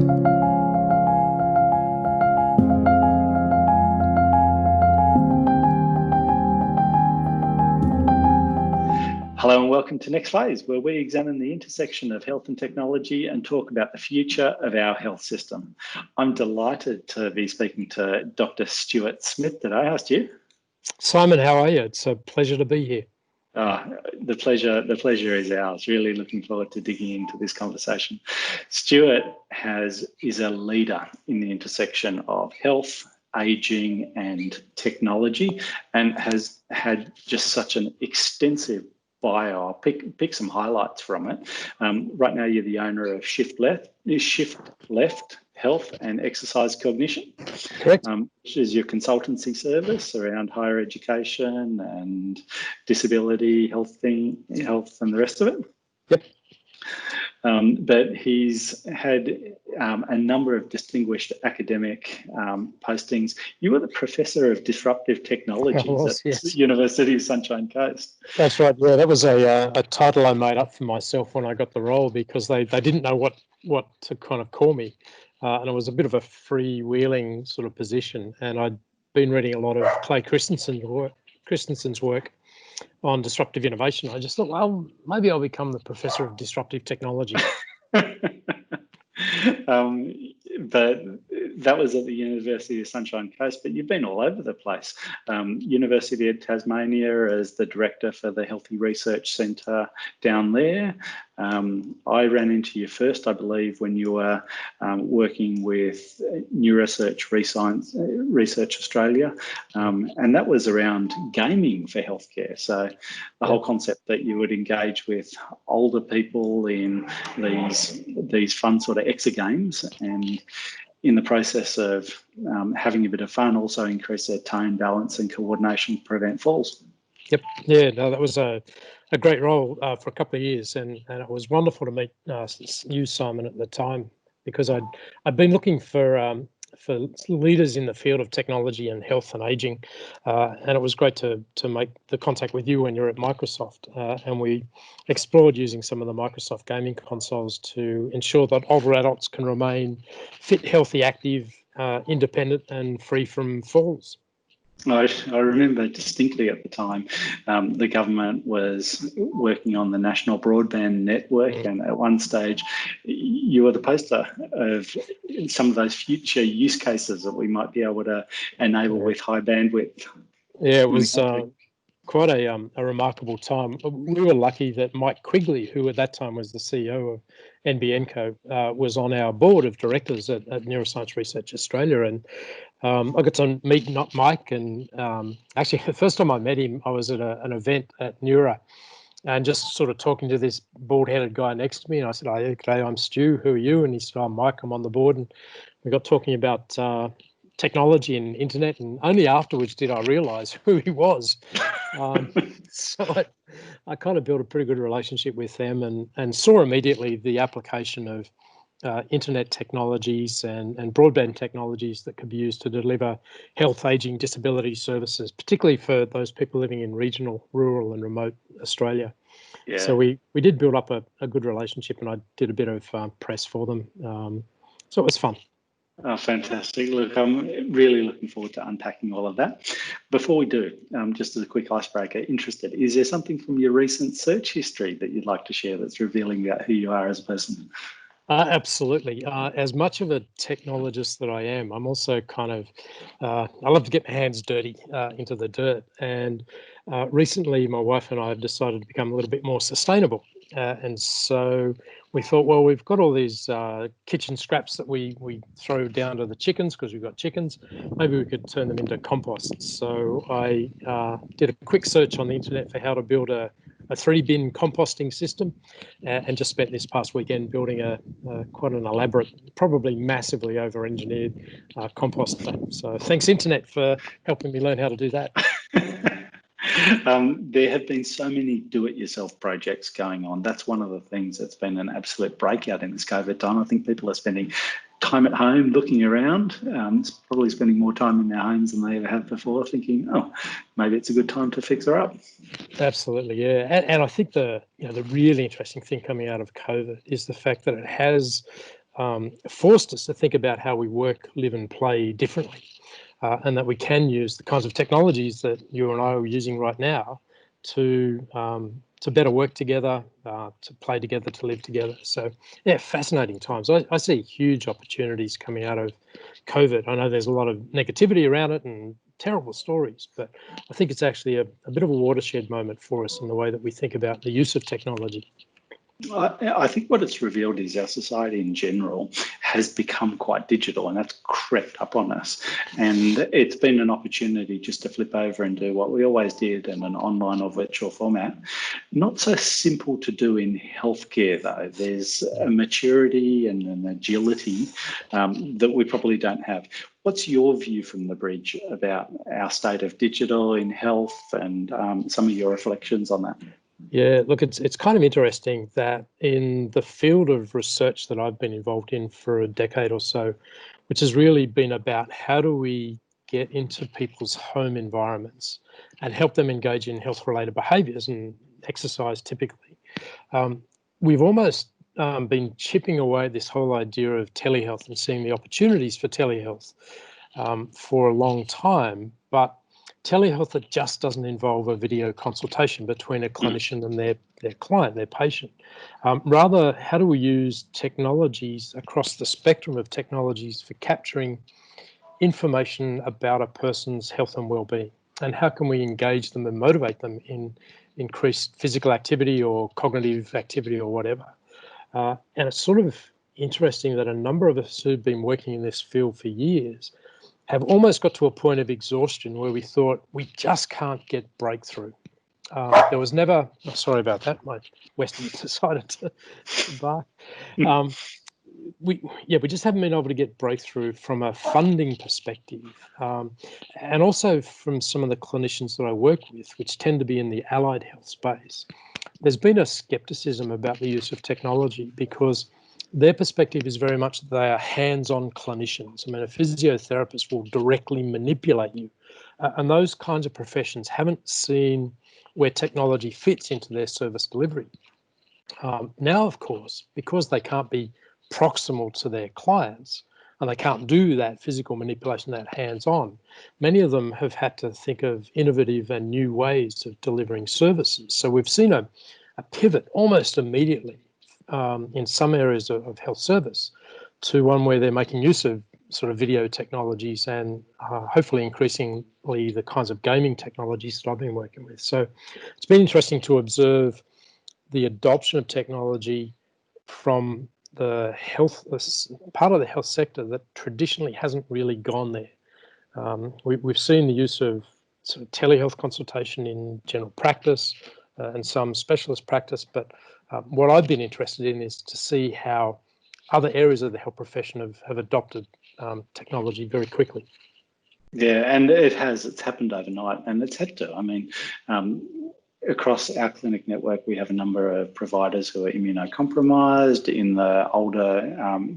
Hello and welcome to Next Phase, where we examine the intersection of health and technology and talk about the future of our health system. I'm delighted to be speaking to Dr. Stuart Smith today. Hi, Stu. Simon, how are you? It's a pleasure to be here. The pleasure is ours. Really looking forward to digging into this conversation. Stuart is a leader in the intersection of health, aging and technology, and has had just such an extensive bio. I'll pick some highlights from it. Right now, you're the owner of Shift Left Health and Exercise Cognition. Correct. Which is your consultancy service around higher education and disability, health and the rest of it. Yep. But he's had a number of distinguished academic postings. You were the Professor of Disruptive Technologies at University of Sunshine Coast. That's right. Yeah, that was a title I made up for myself when I got the role because they didn't know what to kind of call me. And it was a bit of a freewheeling sort of position. And I'd been reading a lot of Clay Christensen's work on disruptive innovation. I just thought, well, maybe I'll become the Professor of Disruptive Technology. But that was at the University of Sunshine Coast, but you've been all over the place. University of Tasmania as the director for the Healthy Research Centre down there. I ran into you first, I believe, when you were working with Neurosearch Research Australia, and that was around gaming for healthcare. So the whole concept that you would engage with older people in these fun sort of exergames, and in the process of having a bit of fun, also increase their tone, balance and coordination to prevent falls. Yep. Yeah, no, that was a great role for a couple of years, and it was wonderful to meet you, Simon, at the time, because I'd been looking for leaders in the field of technology and health and aging, and it was great to make the contact with you when you were at Microsoft, and we explored using some of the Microsoft gaming consoles to ensure that older adults can remain fit, healthy, active, independent and free from falls. I remember distinctly at the time, the government was working on the national broadband network, and at one stage, you were the poster of some of those future use cases that we might be able to enable with high bandwidth. Yeah, it was quite a remarkable time. We were lucky that Mike Quigley, who at that time was the CEO of NBN was on our board of directors at Neuroscience Research Australia, and I got to meet Mike, and actually the first time I met him, I was at an event at Neura, and just sort of talking to this bald-headed guy next to me, and I said, "Oh, g'day, I'm Stu, who are you?" And he said, "I'm Mike, I'm on the board," and we got talking about technology and internet, and only afterwards did I realise who he was. So I kind of built a pretty good relationship with them, and saw immediately the application of internet technologies and broadband technologies that could be used to deliver health, aging, disability services, particularly for those people living in regional, rural and remote Australia. Yeah. So we did build up a good relationship, and I did a bit of press for them. So it was fun. Oh, fantastic. Look, I'm really looking forward to unpacking all of that. Before we do, just as a quick icebreaker, is there something from your recent search history that you'd like to share that's revealing about who you are as a person? Absolutely. As much of a technologist that I am, I'm also kind of, I love to get my hands dirty into the dirt. And recently, my wife and I have decided to become a little bit more sustainable. And so we thought, well, we've got all these kitchen scraps that we throw down to the chickens because we've got chickens. Maybe we could turn them into compost. So I did a quick search on the internet for how to build a 3-bin composting system, and just spent this past weekend building a quite an elaborate, probably massively over-engineered composter. So thanks, Internet, for helping me learn how to do that. There have been so many do-it-yourself projects going on. That's one of the things that's been an absolute breakout in this COVID time. I think people are spending time at home looking around, probably spending more time in their homes than they ever have before, thinking, oh, maybe it's a good time to fix her up. Absolutely, yeah. And I think the really interesting thing coming out of COVID is the fact that it has forced us to think about how we work, live and play differently, and that we can use the kinds of technologies that you and I are using right now to better work together, to play together, to live together. So yeah, fascinating times. I see huge opportunities coming out of COVID. I know there's a lot of negativity around it and terrible stories, but I think it's actually a bit of a watershed moment for us in the way that we think about the use of technology. I think what it's revealed is our society in general has become quite digital, and that's crept up on us. And it's been an opportunity just to flip over and do what we always did in an online or virtual format. Not so simple to do in healthcare, though. There's a maturity and an agility that we probably don't have. What's your view from the bridge about our state of digital in health and some of your reflections on that? Yeah, look, it's kind of interesting that in the field of research that I've been involved in for a decade or so, which has really been about how do we get into people's home environments and help them engage in health-related behaviours and exercise typically. We've almost been chipping away at this whole idea of telehealth and seeing the opportunities for telehealth for a long time, but telehealth that just doesn't involve a video consultation between a clinician and their client, their patient. Rather, how do we use technologies across the spectrum of technologies for capturing information about a person's health and well-being? And how can we engage them and motivate them in increased physical activity or cognitive activity or whatever? And it's sort of interesting that a number of us who've been working in this field for years have almost got to a point of exhaustion where we thought we just can't get breakthrough. There was never, oh, sorry about that, my Western decided to bark. We just haven't been able to get breakthrough from a funding perspective, and also from some of the clinicians that I work with, which tend to be in the allied health space. There's been a skepticism about the use of technology because their perspective is very much that they are hands-on clinicians. I mean, a physiotherapist will directly manipulate you. And those kinds of professions haven't seen where technology fits into their service delivery. Now, of course, because they can't be proximal to their clients and they can't do that physical manipulation, that hands-on, many of them have had to think of innovative and new ways of delivering services. So we've seen a pivot almost immediately in some areas of health service to one where they're making use of sort of video technologies and hopefully increasingly the kinds of gaming technologies that I've been working with. So it's been interesting to observe the adoption of technology from the health part of the health sector that traditionally hasn't really gone there. We've seen the use of sort of telehealth consultation in general practice and some specialist practice, but what I've been interested in is to see how other areas of the health profession have adopted technology very quickly. Yeah, and it's happened overnight, and it's had to. I mean, across our clinic network, we have a number of providers who are immunocompromised in the older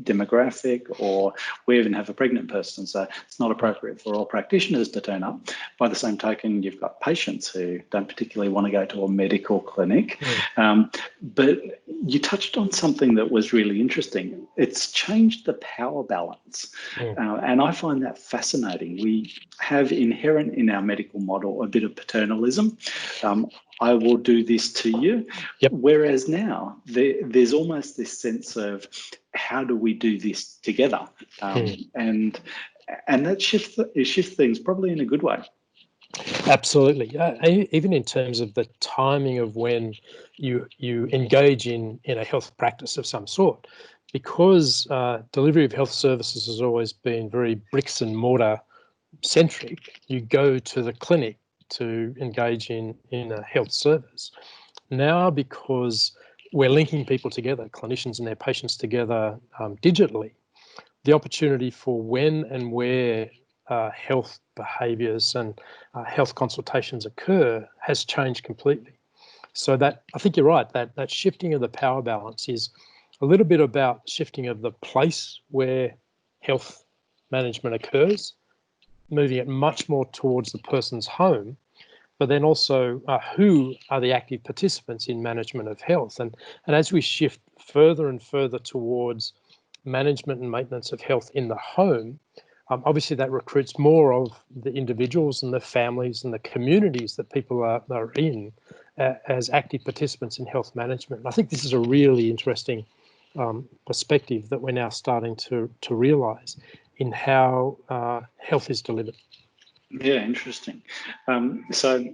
demographic, or we even have a pregnant person. So it's not appropriate for all practitioners to turn up. By the same token, you've got patients who don't particularly want to go to a medical clinic. But you touched on something that was really interesting. It's changed the power balance. And I find that fascinating. We have inherent in our medical model a bit of paternalism. I will do this to you. Yep. Whereas now there's almost this sense of how do we do this together? And that shifts things probably in a good way. Absolutely. Even in terms of the timing of when you engage in a health practice of some sort, because delivery of health services has always been very bricks and mortar centric, you go to the clinic to engage in a health service. Now, because we're linking people together, clinicians and their patients together digitally, the opportunity for when and where health behaviours and health consultations occur has changed completely. So that, I think you're right, that shifting of the power balance is a little bit about shifting of the place where health management occurs, moving it much more towards the person's home, but then also who are the active participants in management of health. And as we shift further and further towards management and maintenance of health in the home, obviously that recruits more of the individuals and the families and the communities that people are in as active participants in health management. And I think this is a really interesting perspective that we're now starting to realise in how health is delivered. Yeah, interesting. So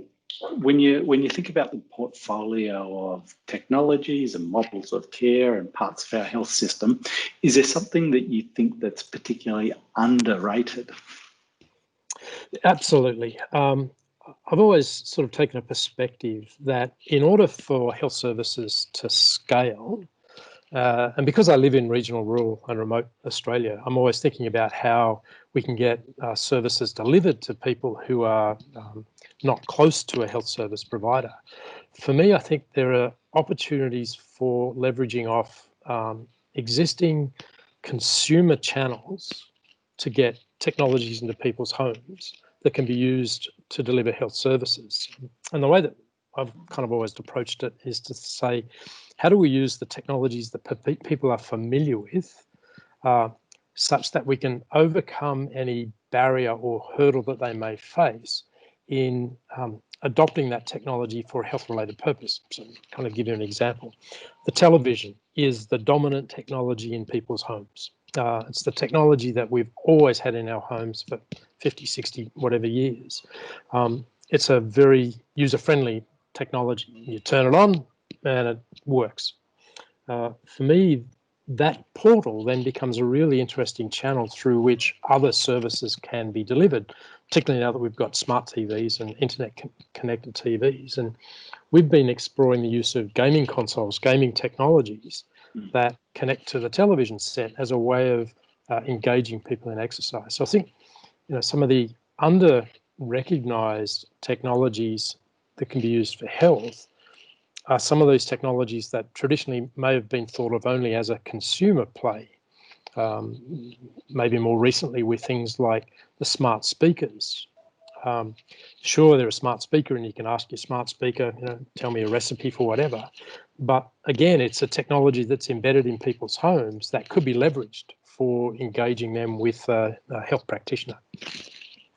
when you think about the portfolio of technologies and models of care and parts of our health system, is there something that you think that's particularly underrated? Absolutely. I've always sort of taken a perspective that in order for health services to scale, and because I live in regional, rural and remote Australia, I'm always thinking about how we can get services delivered to people who are not close to a health service provider. For me, I think there are opportunities for leveraging off existing consumer channels to get technologies into people's homes that can be used to deliver health services. And the way that I've kind of always approached it is to say, how do we use the technologies that people are familiar with such that we can overcome any barrier or hurdle that they may face in adopting that technology for a health-related purpose? So kind of give you an example. The television is the dominant technology in people's homes. It's the technology that we've always had in our homes for 50, 60, whatever years. It's a very user-friendly technology. You turn it on and it works. For me, that portal then becomes a really interesting channel through which other services can be delivered, particularly now that we've got smart TVs and internet connected TVs. And we've been exploring the use of gaming consoles, gaming technologies that connect to the television set as a way of engaging people in exercise. So I think, some of the under-recognised technologies that can be used for health are some of those technologies that traditionally may have been thought of only as a consumer play. Maybe more recently with things like the smart speakers. Sure, they're a smart speaker and you can ask your smart speaker, tell me a recipe for whatever. But again, it's a technology that's embedded in people's homes that could be leveraged for engaging them with a health practitioner.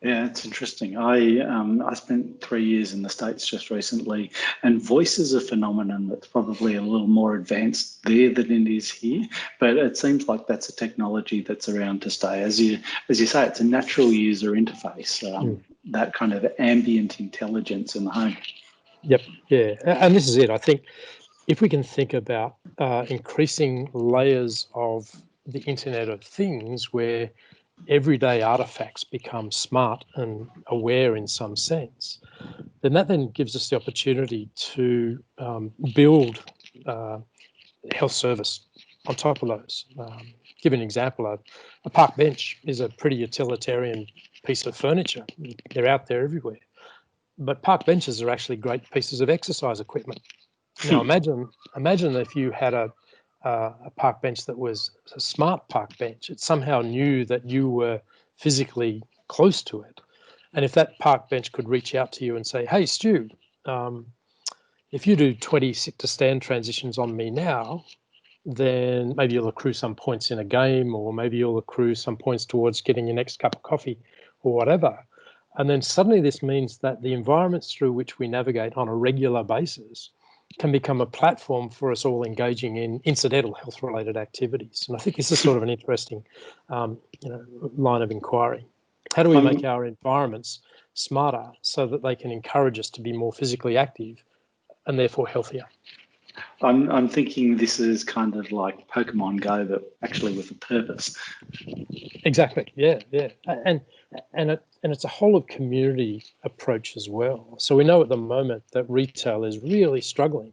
Yeah, it's interesting. I spent 3 years in the States just recently, and voice is a phenomenon that's probably a little more advanced there than it is here. But it seems like that's a technology that's around to stay. As you say, it's a natural user interface. That kind of ambient intelligence in the home. Yep. Yeah. And this is it. I think if we can think about increasing layers of the Internet of Things where everyday artifacts become smart and aware in some sense, then that then gives us the opportunity to build health service on top of those. Give an example, a park bench is a pretty utilitarian piece of furniture. They're out there everywhere. But park benches are actually great pieces of exercise equipment. Now imagine if you had a park bench that was a smart park bench. It somehow knew that you were physically close to it. And if that park bench could reach out to you and say, hey, Stu, if you do 20 sit to stand transitions on me now, then maybe you'll accrue some points in a game, or maybe you'll accrue some points towards getting your next cup of coffee or whatever. And then suddenly this means that the environments through which we navigate on a regular basis can become a platform for us all engaging in incidental health-related activities. And I think this is sort of an interesting line of inquiry. How do we make our environments smarter so that they can encourage us to be more physically active and therefore healthier? I'm thinking this is kind of like Pokemon Go, but actually with a purpose. Exactly. Yeah. And it's a whole of community approach as well. So we know at the moment that retail is really struggling,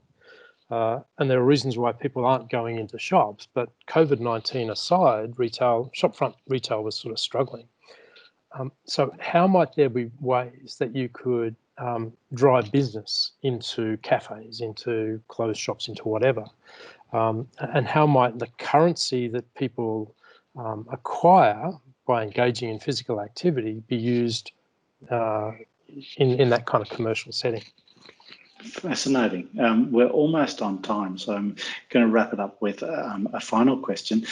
and there are reasons why people aren't going into shops. But COVID-19 aside, shopfront retail was sort of struggling. So how might there be ways that you could drive business into cafes, into closed shops, into whatever? And how might the currency that people acquire by engaging in physical activity be used in that kind of commercial setting? Fascinating. We're almost on time, so I'm going to wrap it up with a final question.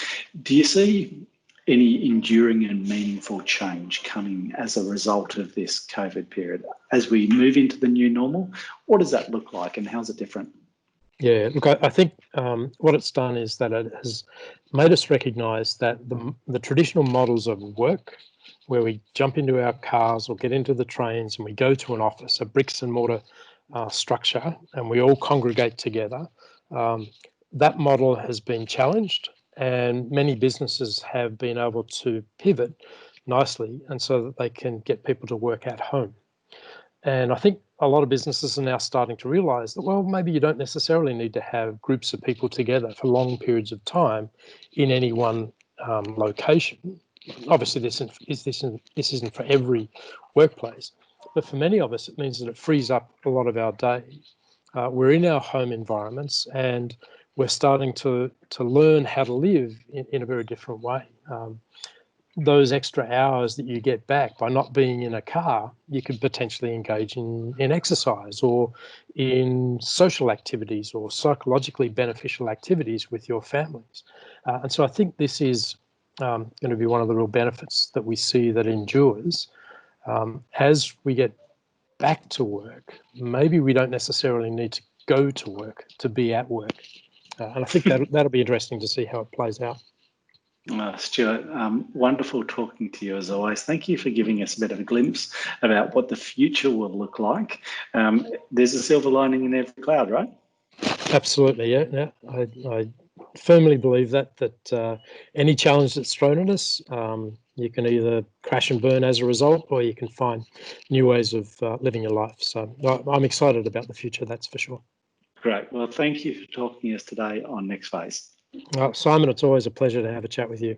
Do you see any enduring and meaningful change coming as a result of this COVID period? As we move into the new normal, what does that look like and how's it different? Yeah, look, I think what it's done is that it has made us recognise that the traditional models of work, where we jump into our cars or get into the trains and we go to an office, a bricks and mortar structure, and we all congregate together, that model has been challenged, and many businesses have been able to pivot nicely, and so that they can get people to work at home. And I think a lot of businesses are now starting to realise that, well, maybe you don't necessarily need to have groups of people together for long periods of time in any one location. Obviously, this isn't for every workplace, but for many of us, it means that it frees up a lot of our day. We're in our home environments, and we're starting to learn how to live in a very different way. Those extra hours that you get back by not being in a car, you could potentially engage in exercise or in social activities or psychologically beneficial activities with your families. And so I think this is going to be one of the real benefits that we see that endures. As we get back to work, maybe we don't necessarily need to go to work to be at work. And I think that'll be interesting to see how it plays out. Stuart, wonderful talking to you as always. Thank you for giving us a bit of a glimpse about what the future will look like. There's a silver lining in every cloud, right? Absolutely, yeah. I firmly believe that any challenge that's thrown at us, you can either crash and burn as a result, or you can find new ways of living your life. So I'm excited about the future, that's for sure. Great. Well, thank you for talking to us today on Next Phase. Simon, it's always a pleasure to have a chat with you.